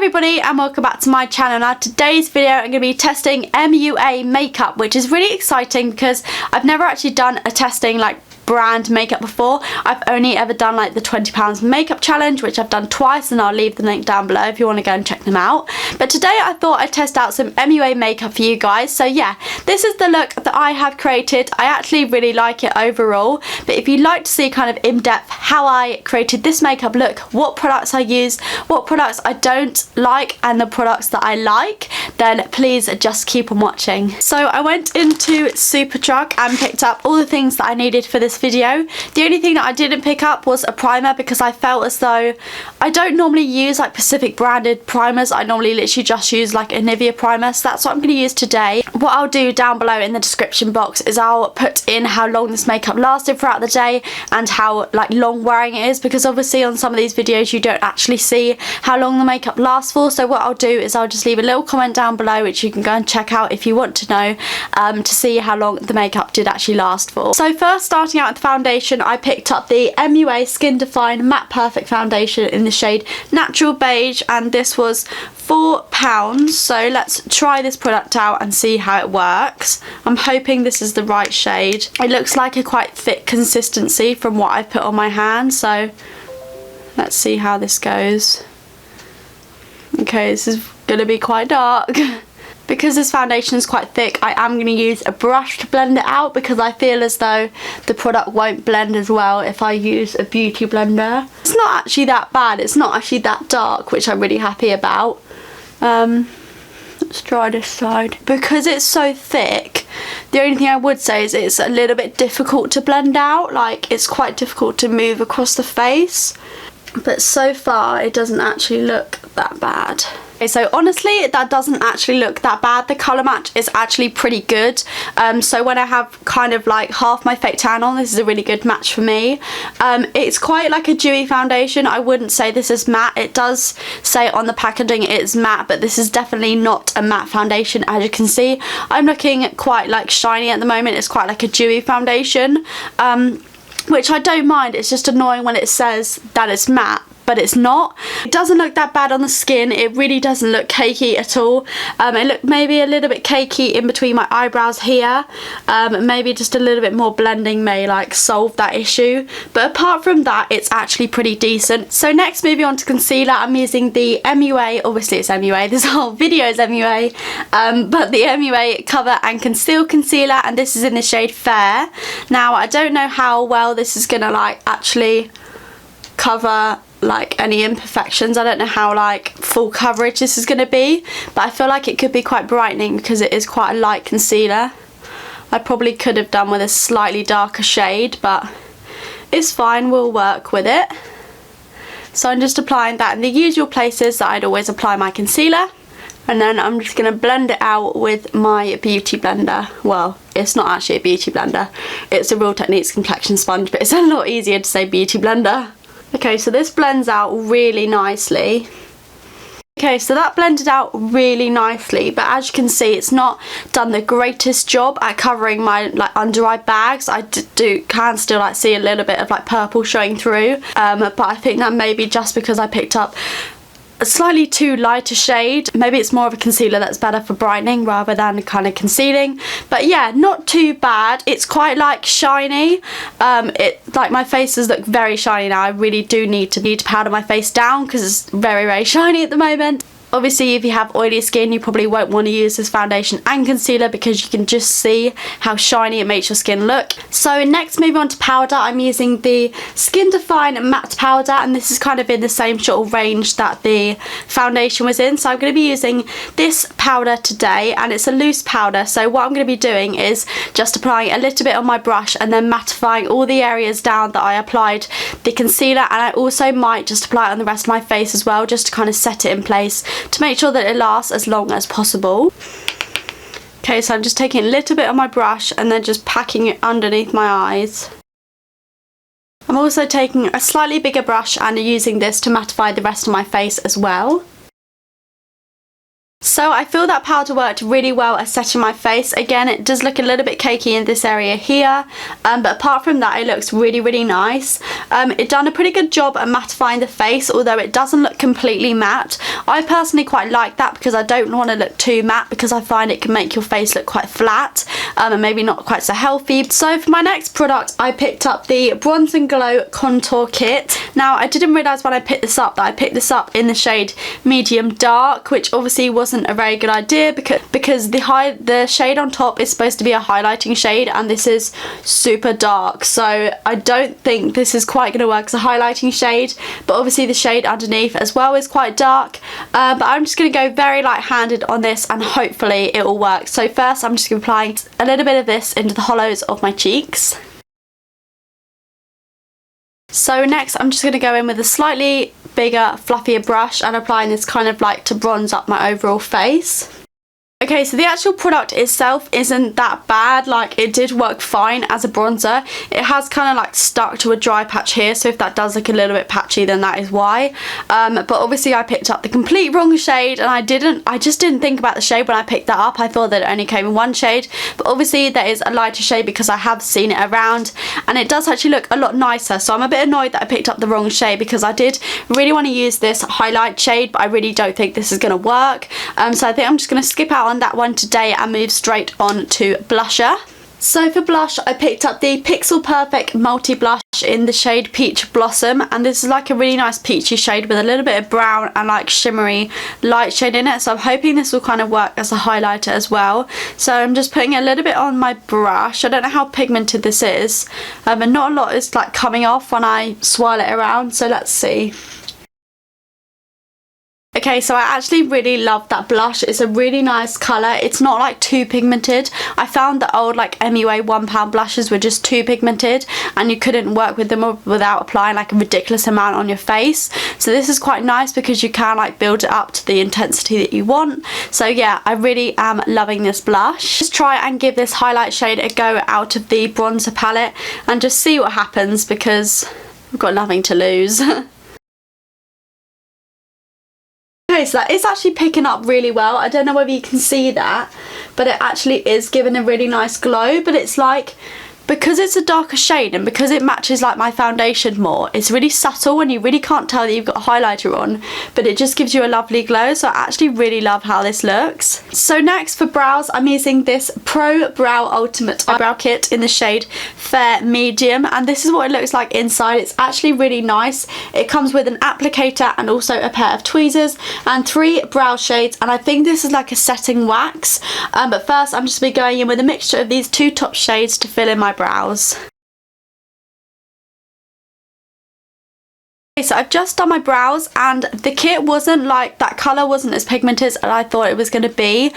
everybody and welcome back to my channel. Now today's video I'm going to be testing MUA makeup, which is really exciting because I've never actually done a testing like brand makeup before. I've only ever done like the £20 makeup challenge, which I've done twice, and I'll leave the link down below if you want to go and check them out. But today I thought I'd test out some MUA makeup for you guys. So yeah, this is the look that I have created. I actually really like it overall, but if you'd like to see kind of in-depth how I created this makeup look, what products I use, what products I don't like, and the products that I like, then please just keep on watching. So I went into Superdrug and picked up all the things that I needed for this video. The only thing that I didn't pick up was a primer because I felt as though I don't normally use like Pacific branded primers. I normally literally just use like a Nivea primer, so that's what I'm going to use today. What I'll do down below in the description box is I'll put in how long this makeup lasted throughout the day and how like long wearing it is, because obviously on some of these videos you don't actually see how long the makeup lasts for. So what I'll do is I'll just leave a little comment down below which you can go and check out if you want to know, to see how long the makeup did actually last for. So first, starting out with the foundation, I picked up the MUA Skin Define Matte Perfect Foundation in the shade Natural Beige, and this was £4. So let's try this product out and see how it works. I'm hoping this is the right shade. It looks like a quite thick consistency from what I've put on my hand, so let's see how this goes. Okay, this is going to be quite dark. Because this foundation is quite thick, I am going to use a brush to blend it out because I feel as though the product won't blend as well if I use a beauty blender. It's not actually that bad, it's not actually that dark, which I'm really happy about. Let's try this side. Because it's so thick, the only thing I would say is it's a little bit difficult to blend out. Like, it's quite difficult to move across the face. But so far, it doesn't actually look that bad. Okay, so honestly, that doesn't actually look that bad. The colour match is actually pretty good. So when I have kind of like half my fake tan on, this is a really good match for me. It's quite like a dewy foundation. I wouldn't say this is matte. It does say on the packaging it's matte, but this is definitely not a matte foundation. As you can see, I'm looking quite like shiny at the moment. It's quite like a dewy foundation. Which I don't mind. It's just annoying when it says that it's matte, but it's not. It doesn't look that bad on the skin. It really doesn't look cakey at all. It looked maybe a little bit cakey in between my eyebrows here. Maybe just a little bit more blending may like solve that issue. But apart from that, it's actually pretty decent. So next, moving on to concealer, I'm using the MUA, obviously it's MUA, this whole video is MUA, but the MUA Cover and Conceal Concealer, and this is in the shade Fair. Now, I don't know how well this is gonna like actually cover like any imperfections. I don't know how like full coverage this is going to be, but I feel like it could be quite brightening because it is quite a light concealer. I probably could have done with a slightly darker shade, but it's fine, we'll work with it. So I'm just applying that in the usual places that I'd always apply my concealer, and then I'm just going to blend it out with my beauty blender. Well, it's not actually a beauty blender, it's a Real Techniques complexion sponge, but it's a lot easier to say beauty blender. Okay, so this blends out really nicely. Okay, so that blended out really nicely, but as you can see, it's not done the greatest job at covering my like under eye bags. I can still like see a little bit of like purple showing through, but I think that may be just because I picked up a slightly too light a shade. Maybe it's more of a concealer that's better for brightening rather than kind of concealing. But yeah, not too bad. It's quite like shiny. Like my faces look very shiny now. I really do need to powder my face down because it's very, very shiny at the moment. Obviously, if you have oily skin, you probably won't want to use this foundation and concealer because you can just see how shiny it makes your skin look. So next, moving on to powder, I'm using the Skin Define Matte Powder, and this is kind of in the same sort of range that the foundation was in. So I'm going to be using this powder today, and it's a loose powder. So what I'm going to be doing is just applying a little bit on my brush and then mattifying all the areas down that I applied the concealer, and I also might just apply it on the rest of my face as well, just to kind of set it in place to make sure that it lasts as long as possible. Okay, so I'm just taking a little bit on my brush and then just packing it underneath my eyes. I'm also taking a slightly bigger brush and using this to mattify the rest of my face as well. So I feel that powder worked really well at setting my face. Again, it does look a little bit cakey in this area here, but apart from that, it looks really, really nice. It done a pretty good job at mattifying the face, although it doesn't look completely matte. I personally quite like that because I don't want to look too matte, because I find it can make your face look quite flat and maybe not quite so healthy. So for my next product, I picked up the Bronze and Glow Contour Kit. Now, I didn't realise when I picked this up that I picked this up in the shade Medium Dark, which obviously wasn't a very good idea because the shade on top is supposed to be a highlighting shade, and this is super dark, so I don't think this is quite going to work as a highlighting shade. But obviously the shade underneath as well is quite dark, but I'm just going to go very light-handed on this and hopefully it will work. So first I'm just going to apply a little bit of this into the hollows of my cheeks. So next I'm just going to go in with a slightly bigger, fluffier brush and applying this kind of like to bronze up my overall face. Okay, so the actual product itself isn't that bad. Like, it did work fine as a bronzer. It has kind of like stuck to a dry patch here, so if that does look a little bit patchy, then that is why. But obviously I picked up the complete wrong shade, and I just didn't think about the shade when I picked that up. I thought that it only came in one shade, but obviously there is a lighter shade because I have seen it around, and it does actually look a lot nicer. So I'm a bit annoyed that I picked up the wrong shade, because I did really want to use this highlight shade, but I really don't think this is going to work. So I think I'm just going to skip out on that one today and move straight on to blusher. So for blush, I picked up the Pixel Perfect Multi Blush in the shade Peach Blossom, and this is like a really nice peachy shade with a little bit of brown and like shimmery light shade in it. So I'm hoping this will kind of work as a highlighter as well. So I'm just putting a little bit on my brush. I don't know how pigmented this is, and not a lot is like coming off when I swirl it around, so let's see. Okay, so I actually really love that blush. It's a really nice colour. It's not like too pigmented. I found the old like MUA £1 blushes were just too pigmented and you couldn't work with them without applying like a ridiculous amount on your face. So this is quite nice because you can like build it up to the intensity that you want. So yeah, I really am loving this blush. Just try and give this highlight shade a go out of the bronzer palette and just see what happens, because we've got nothing to lose. Okay, so that is actually picking up really well. I don't know whether you can see that, but it actually is giving a really nice glow. But it's like, because it's a darker shade and because it matches like my foundation more, it's really subtle and you really can't tell that you've got a highlighter on, but it just gives you a lovely glow. So I actually really love how this looks. So next for brows, I'm using this Pro Brow Ultimate Eyebrow Kit in the shade Fair Medium, and this is what it looks like inside. It's actually really nice. It comes with an applicator and also a pair of tweezers and 3 brow shades, and I think this is like a setting wax. But first I'm just going to be going in with a mixture of these 2 top shades to fill in my brows. Okay, so I've just done my brows and the kit wasn't like, that colour wasn't as pigmented as I thought it was going to be.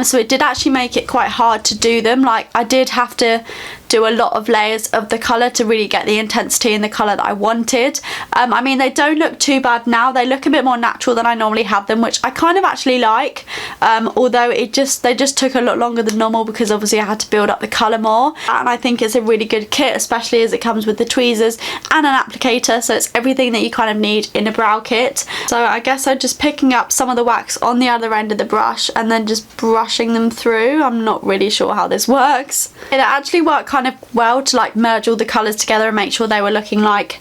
So it did actually make it quite hard to do them. Like, I did have to do a lot of layers of the colour to really get the intensity in the colour that I wanted. I mean, they don't look too bad now. They look a bit more natural than I normally have them, which I kind of actually like. Although they just took a lot longer than normal because obviously I had to build up the colour more. And I think it's a really good kit, especially as it comes with the tweezers and an applicator. So it's everything that you kind of need in a brow kit. So I guess I'm just picking up some of the wax on the other end of the brush and then just brushing them through. I'm not really sure how this works. It actually worked kind of well to like merge all the colours together and make sure they were looking like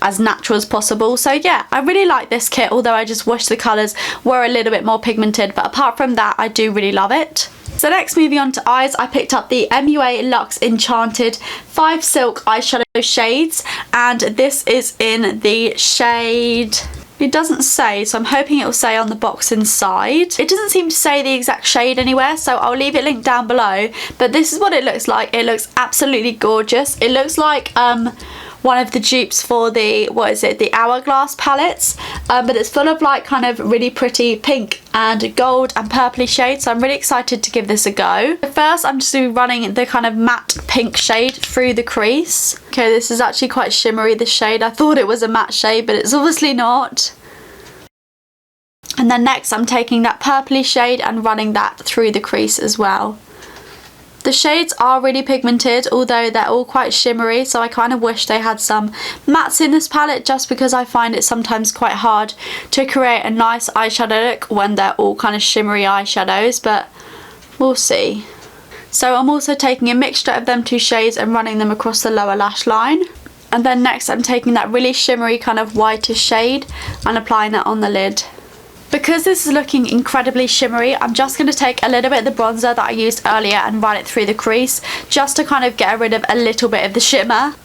as natural as possible. So yeah, I really like this kit, although I just wish the colours were a little bit more pigmented, but apart from that I do really love it. So next, moving on to eyes, I picked up the MUA Luxe Enchanted 5 Silk Eyeshadow Shades, and this is in the shade... It doesn't say, so I'm hoping it will say on the box inside. It doesn't seem to say the exact shade anywhere, so I'll leave it linked down below. But this is what it looks like. It looks absolutely gorgeous. It looks like one of the dupes for the, what is it, the Hourglass palettes, but it's full of like kind of really pretty pink and gold and purpley shades, so I'm really excited to give this a go. First I'm just running the kind of matte pink shade through the crease. Okay, this is actually quite shimmery, this shade. I thought it was a matte shade, but it's obviously not. And then next I'm taking that purpley shade and running that through the crease as well. The shades are really pigmented, although they're all quite shimmery, so I kind of wish they had some mattes in this palette, just because I find it sometimes quite hard to create a nice eyeshadow look when they're all kind of shimmery eyeshadows, but we'll see. So I'm also taking a mixture of them two shades and running them across the lower lash line. And then next I'm taking that really shimmery kind of whitish shade and applying that on the lid. Because this is looking incredibly shimmery, I'm just going to take a little bit of the bronzer that I used earlier and run it through the crease, just to kind of get rid of a little bit of the shimmer.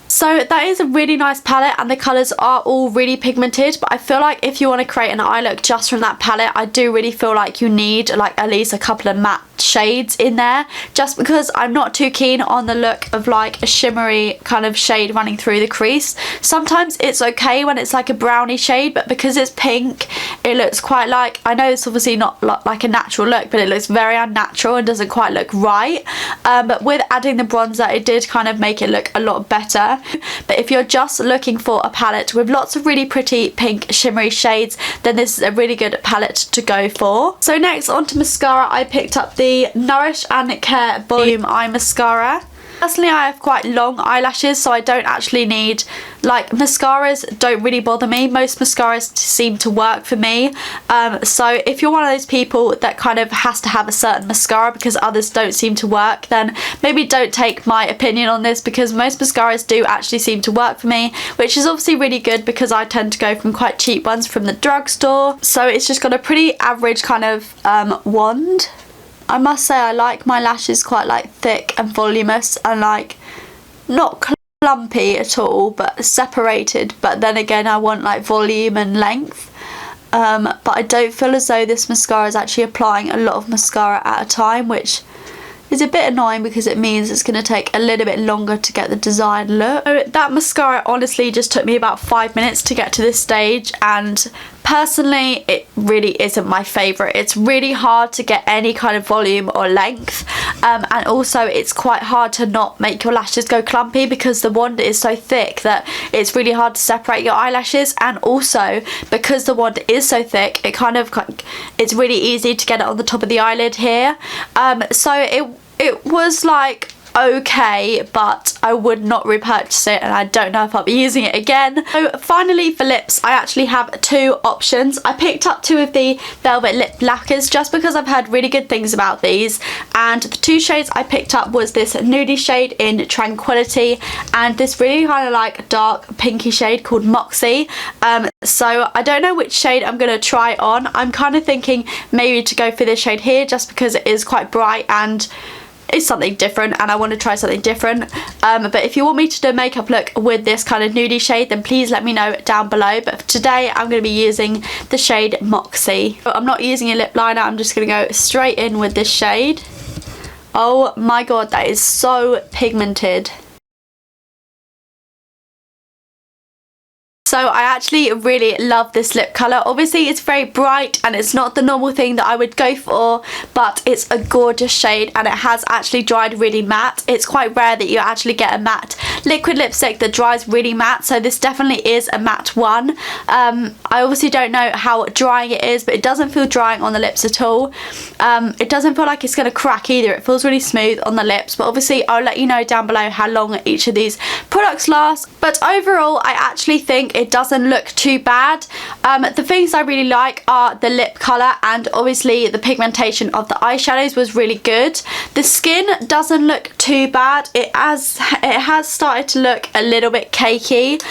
So that is a really nice palette, and the colours are all really pigmented, but I feel like if you want to create an eye look just from that palette, I do really feel like you need like at least a couple of matte shades in there, just because I'm not too keen on the look of like a shimmery kind of shade running through the crease. Sometimes it's okay when it's like a brownie shade, but because it's pink, it looks quite like, I know it's obviously not like a natural look, but it looks very unnatural and doesn't quite look right. But with adding the bronzer, it did kind of make it look a lot better. But if you're just looking for a palette with lots of really pretty pink shimmery shades, then this is a really good palette to go for. So next, onto mascara, I picked up the Nourish and Care Volume Eye Mascara. Personally, I have quite long eyelashes, so I don't actually need, like, mascaras don't really bother me. Most mascaras seem to work for me. So if you're one of those people that kind of has to have a certain mascara because others don't seem to work, then maybe don't take my opinion on this, because most mascaras do actually seem to work for me, which is obviously really good because I tend to go from quite cheap ones from the drugstore. So it's just got a pretty average kind of wand. I must say I like my lashes quite like thick and voluminous and like not clumpy at all, but separated. But then again, I want like volume and length. But I don't feel as though this mascara is actually applying a lot of mascara at a time, which is a bit annoying because it means it's going to take a little bit longer to get the desired look. So that mascara honestly just took me about 5 minutes to get to this stage, and personally it really isn't my favourite. It's really hard to get any kind of volume or length, and also it's quite hard to not make your lashes go clumpy because the wand is so thick that it's really hard to separate your eyelashes. And also because the wand is so thick, it kind of, it's really easy to get it on the top of the eyelid here. So it was like okay, but I would not repurchase it, and I don't know if I'll be using it again. So finally, for lips, I actually have two options. I picked up two of the velvet lip lacquers just because I've heard really good things about these, and the two shades I picked up was this nudie shade in Tranquility and this really kind of like dark pinky shade called Moxie. So I don't know which shade I'm going to try on. I'm kind of thinking maybe to go for this shade here just because it is quite bright and it's something different, and I want to try something different. But if you want me to do a makeup look with this kind of nudie shade, then please let me know down below. But for today, I'm going to be using the shade Moxie. I'm not using a lip liner, I'm just going to go straight in with this shade. Oh my god, that is so pigmented. So I actually really love this lip colour. Obviously it's very bright and it's not the normal thing that I would go for, but it's a gorgeous shade and it has actually dried really matte. It's quite rare that you actually get a matte liquid lipstick that dries really matte, so this definitely is a matte one. I obviously don't know how drying it is, but it doesn't feel drying on the lips at all. It doesn't feel like it's going to crack either. It feels really smooth on the lips, but obviously I'll let you know down below how long each of these products last. But overall, I actually think it doesn't look too bad. The things I really like are the lip colour, and obviously the pigmentation of the eyeshadows was really good. The skin doesn't look too bad. It has started to look a little bit cakey,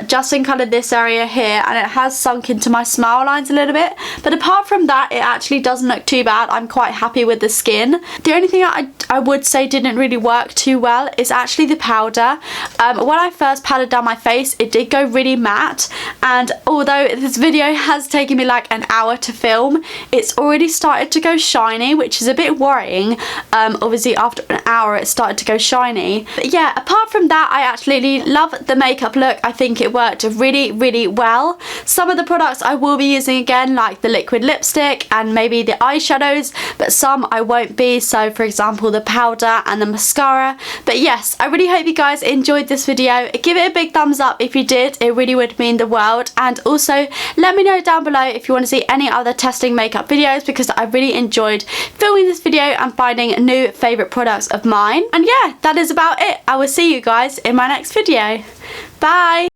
just in kind of this area here, and it has sunk into my smile lines a little bit. But apart from that, it actually doesn't look too bad. I'm quite happy with the skin. The only thing I would say didn't really work too well is actually the powder. When I first powdered down my face, it did go really matte, and although this video has taken me like an hour to film, it's already started to go shiny, which is a bit worrying. Obviously after an hour it started to go shiny. But yeah, apart apart from that, I actually love the makeup look. I think it worked really, really well. Some of the products I will be using again, like the liquid lipstick and maybe the eyeshadows, but some I won't be. So for example, the powder and the mascara. But yes, I really hope you guys enjoyed this video. Give it a big thumbs up if you did. It really would mean the world. And also let me know down below if you want to see any other testing makeup videos, because I really enjoyed filming this video and finding new favourite products of mine. And yeah, that is about it. I will see you guys in my next video. Bye!